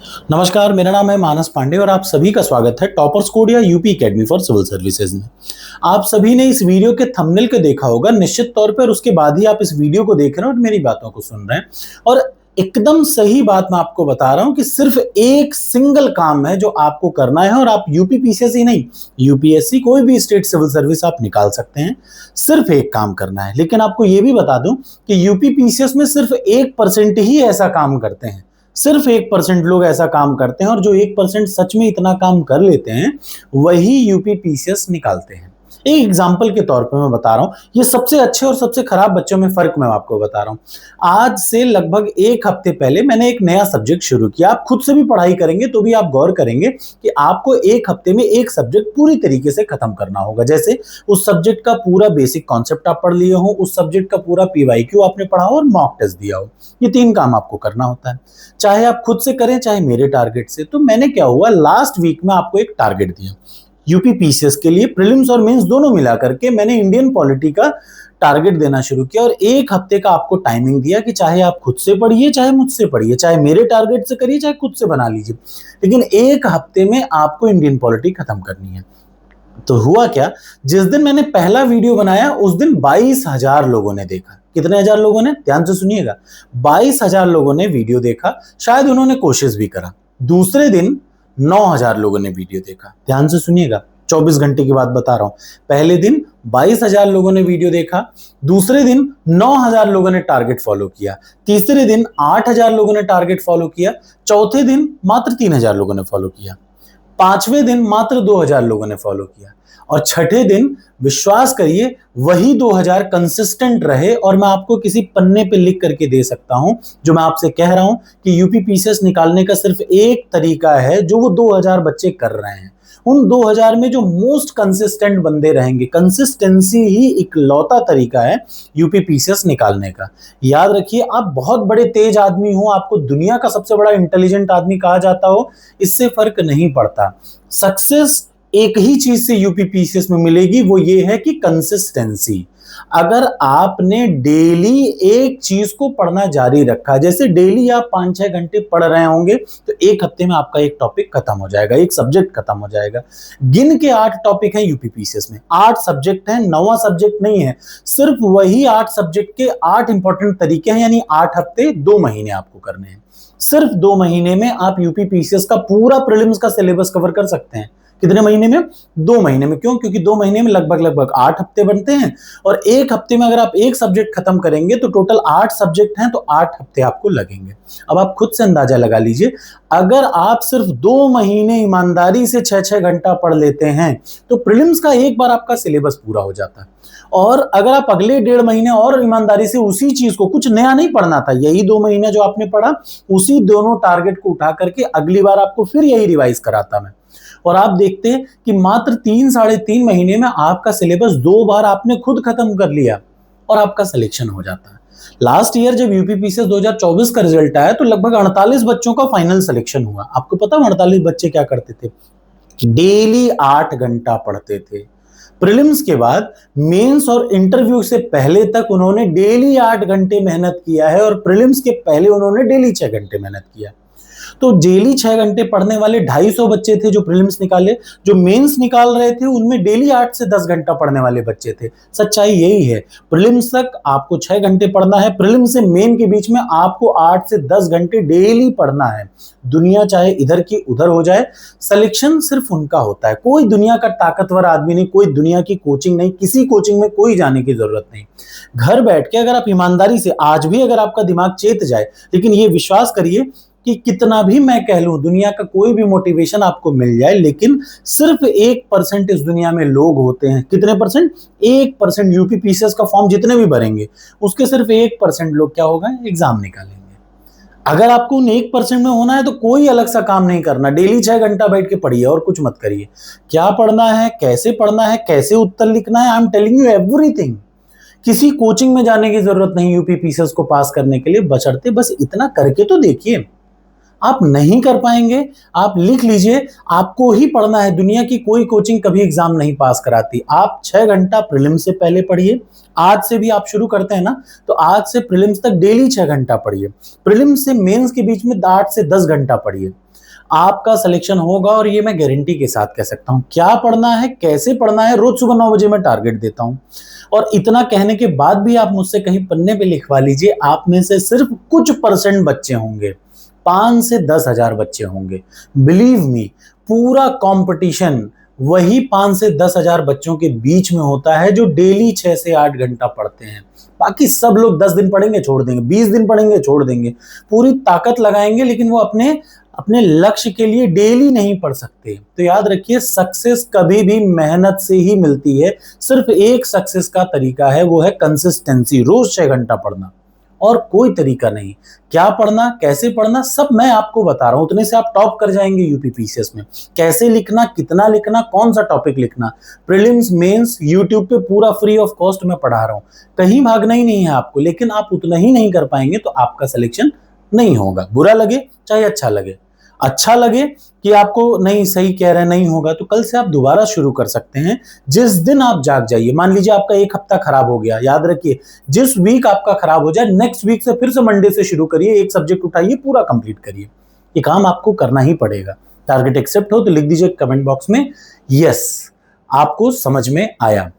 नमस्कार, मेरा नाम है मानस पांडे और आप सभी का स्वागत है टॉपर्स कोड या UP academy for civil services में। आप सभी ने इस वीडियो के थंबनेल को देखा होगा निश्चित तौर पर, उसके बाद ही आप इस वीडियो को देख रहे हैं और मेरी बातों को सुन रहे हैं। और एकदम सही बात मैं आपको बता रहा हूं कि सिर्फ एक सिंगल काम है जो आपको करना है, और आप यूपी पीसीएस ही नहीं, यूपीएससी कोई भी स्टेट सिविल सर्विस आप निकाल सकते हैं। सिर्फ एक काम करना है। लेकिन आपको यह भी बता दूं कि यूपी पीसीएस में सिर्फ 1% ही ऐसा काम करते हैं। सिर्फ 1% लोग ऐसा काम करते हैं, और जो 1% सच में इतना काम कर लेते हैं वही यूपी पीसीएस निकालते हैं। एक एग्जाम्पल के तौर पे मैं बता रहा हूं, ये सबसे अच्छे और सबसे खराब बच्चों में फर्क मैं आपको बता रहा हूं। आज से लगभग एक हफ्ते पहले मैंने एक नया सब्जेक्ट शुरू किया। आप खुद से भी पढ़ाई करेंगे तो भी आप गौर करेंगे कि आपको एक हफ्ते में एक सब्जेक्ट पूरी तरीके से खत्म करना होगा। जैसे उस सब्जेक्ट का पूरा बेसिक कॉन्सेप्ट आप पढ़ लिए हो, उस सब्जेक्ट का पूरा पीवाईक्यू आपने पढ़ा हो और मॉक टेस्ट दिया हो। ये 3 काम आपको करना होता है, चाहे आप खुद से करें चाहे मेरे टारगेट से। तो मैंने क्या हुआ, लास्ट वीक में आपको एक टारगेट दिया यूपी पीसीएस के लिए, प्रीलिम्स और मेंस दोनों मिला करके मैंने इंडियन पॉलिटी का टारगेट देना शुरू किया। और एक हफ्ते का आपको टाइमिंग दिया कि चाहे आप खुद से पढ़िए चाहे मुझसे पढ़िए, चाहे मेरे टारगेट से करिए चाहे खुद से बना लीजिए, लेकिन एक हफ्ते में आपको इंडियन पॉलिटी खत्म करनी है। तो हुआ क्या, जिस दिन मैंने पहला वीडियो बनाया उस दिन 22,000 लोगों ने देखा। कितने हजार लोगों ने, ध्यान से सुनिएगा, 22,000 लोगों ने वीडियो देखा। शायद उन्होंने कोशिश भी करा। दूसरे दिन 9,000 लोगों ने वीडियो देखा। ध्यान से सुनिएगा, 24 घंटे की बात बता रहा हूं। पहले दिन 22,000 लोगों ने वीडियो देखा, दूसरे दिन 9,000 लोगों ने टारगेट फॉलो किया, तीसरे दिन 8,000 लोगों ने टारगेट फॉलो किया, चौथे दिन मात्र 3,000 लोगों ने फॉलो किया, पांचवें दिन मात्र 2,000 लोगों ने फॉलो किया, और छठे दिन विश्वास करिए वही 2,000 कंसिस्टेंट रहे। और मैं आपको किसी पन्ने पे लिख करके दे सकता हूं जो मैं आपसे कह रहा हूं कि यूपी पीसीएस निकालने का सिर्फ एक तरीका है जो वो 2,000 बच्चे कर रहे हैं। उन 2,000 में जो मोस्ट कंसिस्टेंट बंदे रहेंगे, कंसिस्टेंसी ही इकलौता तरीका है यूपी पीसीएस निकालने का। याद रखिए, आप बहुत बड़े तेज आदमी हो, आपको दुनिया का सबसे बड़ा इंटेलिजेंट आदमी कहा जाता हो, इससे फर्क नहीं पड़ता। सक्सेस एक ही चीज से यूपी पीसीएस में मिलेगी, वो ये है कि कंसिस्टेंसी। अगर आपने डेली एक चीज को पढ़ना जारी रखा, जैसे डेली आप 5-6 घंटे पढ़ रहे होंगे, तो एक हफ्ते में आपका एक टॉपिक खत्म हो जाएगा, एक सब्जेक्ट खत्म हो जाएगा। गिन के 8 टॉपिक हैं यूपी पीसीएस में, 8 सब्जेक्ट हैं, 9वां सब्जेक्ट नहीं है। सिर्फ वही 8 सब्जेक्ट के 8 इंपॉर्टेंट तरीके हैं, यानी 8 हफ्ते 2 महीने आपको करने हैं। सिर्फ 2 महीने में आप यूपी पीसीएस का पूरा प्रीलिम्स का सिलेबस कवर कर सकते हैं। कितने महीने में? 2 महीने में। क्यों? क्योंकि 2 महीने में लगभग 8 हफ्ते बनते हैं, और एक हफ्ते में अगर आप एक सब्जेक्ट खत्म करेंगे तो टोटल 8 सब्जेक्ट हैं, तो 8 हफ्ते आपको लगेंगे। अब आप खुद से अंदाजा लगा लीजिए, अगर आप सिर्फ 2 महीने ईमानदारी से 6-6 घंटा पढ़ लेते हैं तो प्रीलिम्स का एक बार आपका सिलेबस पूरा हो जाता है। और अगर आप अगले 1.5 महीने और ईमानदारी से उसी चीज को, कुछ नया नहीं पढ़ना था, यही 2 महीने जो आपने पढ़ा, उसी दोनों टारगेट को उठा करके अगली बार आपको फिर यही रिवाइज कराता मैं, और आप देखते हैं कि मात्र 3-3.5 महीने में आपका सिलेबस 2 बार आपने खुद खत्म कर लिया और आपका सिलेक्शन हो जाता है। लास्ट ईयर जब यूपी पीसीएस 2024 का रिजल्ट आया तो लगभग 48 बच्चों का फाइनल सिलेक्शन हुआ। आपको पता है 48 बच्चे क्या करते थे? डेली 8 घंटा पढ़ते थे। प्रीलिम्स के बाद मेंस और इंटरव्यू से पहले तक उन्होंने डेली 8 घंटे मेहनत किया है, और प्रीलिम्स के पहले उन्होंने डेली 6 घंटे मेहनत किया। तो डेली 6 घंटे पढ़ने वाले 250 बच्चे थे जो प्रीलिम्स निकाले। जो मेंस निकाल रहे थे उनमें डेली 8 से 10 घंटा पढ़ने वाले बच्चे थे। सच्चाई यही है, प्रीलिम्स तक आपको 6 घंटे पढ़ना है, प्रीलिम्स से मेन के बीच में आपको 8 से 10 घंटे डेली पढ़ना है। दुनिया चाहे इधर की उधर हो जाए, सिलेक्शन सिर्फ उनका होता है। कोई दुनिया का ताकतवर आदमी नहीं, कोई दुनिया की कोचिंग नहीं, किसी कोचिंग में कोई जाने की जरूरत नहीं। घर बैठ के अगर आप ईमानदारी से, आज भी अगर आपका दिमाग चेत जाए, लेकिन ये विश्वास करिए कि कितना भी मैं कह लूं, दुनिया का कोई भी मोटिवेशन आपको मिल जाए, लेकिन सिर्फ 1% इस दुनिया में लोग होते हैं। कितने परसेंट? 1%। यूपी पीसीएस का फॉर्म जितने भी भरेंगे उसके सिर्फ 1% लोग क्या होगा, एग्जाम निकालेंगे। अगर आपको उन 1% में होना है तो कोई अलग सा काम नहीं करना, डेली 6 घंटा बैठ के पढ़िए और कुछ मत करिए। क्या पढ़ना है, कैसे पढ़ना है, कैसे उत्तर लिखना है, I am telling you everything. किसी कोचिंग में जाने की जरूरत नहीं यूपी पीसीएस को पास करने के लिए, बशर्ते बस इतना करके तो देखिए। आप नहीं कर पाएंगे, आप लिख लीजिए, आपको ही पढ़ना है। दुनिया की कोई कोचिंग कभी एग्जाम नहीं पास कराती। आप 6 घंटा प्रीलिम्स से पहले पढ़िए। आज से भी आप शुरू करते हैं ना, तो आज से प्रीलिम्स तक डेली 6 घंटा पढ़िए। प्रीलिम्स से मेंस के बीच में 8 से 10 घंटा पढ़िए। आपका सिलेक्शन होगा, और ये मैं गारंटी के साथ कह सकता हूं। क्या पढ़ना है, कैसे पढ़ना है, रोज सुबह 9 बजे मैं टारगेट देता हूं। और इतना कहने के बाद भी आप मुझसे कहीं पन्ने पे लिखवा लीजिए, आप में से सिर्फ कुछ परसेंट बच्चे होंगे, 5 से 10,000 बच्चे होंगे। बिलीव मी, पूरा कंपटीशन वही 5 से 10,000 बच्चों के बीच में होता है जो डेली 6 से 8 घंटा पढ़ते हैं। बाकी सब लोग 10 दिन पढ़ेंगे छोड़ देंगे, 20 दिन पढ़ेंगे छोड़ देंगे, पूरी ताकत लगाएंगे, लेकिन वो अपने अपने लक्ष्य के लिए डेली नहीं पढ़ सकते। तो याद रखिए, सक्सेस कभी भी मेहनत से ही मिलती है। सिर्फ एक सक्सेस का तरीका है, वो है कंसिस्टेंसी, रोज 6 घंटा पढ़ना, और कोई तरीका नहीं। क्या पढ़ना, कैसे पढ़ना, सब मैं आपको बता रहा हूं। उतने से आप टॉप कर जाएंगे यूपी पीसीएस में। कैसे लिखना, कितना लिखना, कौन सा टॉपिक लिखना, प्रीलिम्स मेंस यूट्यूब पे पूरा फ्री ऑफ कॉस्ट मैं पढ़ा रहा हूं। कहीं भागना ही नहीं है आपको, लेकिन आप उतना ही नहीं कर पाएंगे तो आपका सिलेक्शन नहीं होगा। बुरा लगे चाहे अच्छा लगे, अच्छा लगे कि आपको नहीं सही कह रहे हैं नहीं होगा, तो कल से आप दोबारा शुरू कर सकते हैं। जिस दिन आप जाग जाइए, मान लीजिए आपका एक हफ्ता खराब हो गया, याद रखिए जिस वीक आपका खराब हो जाए, नेक्स्ट वीक से फिर से मंडे से शुरू करिए, एक सब्जेक्ट उठाइए, पूरा कंप्लीट करिए। ये काम आपको करना ही पड़ेगा। टारगेट एक्सेप्ट हो तो लिख दीजिए कमेंट बॉक्स में यस, आपको समझ में आया।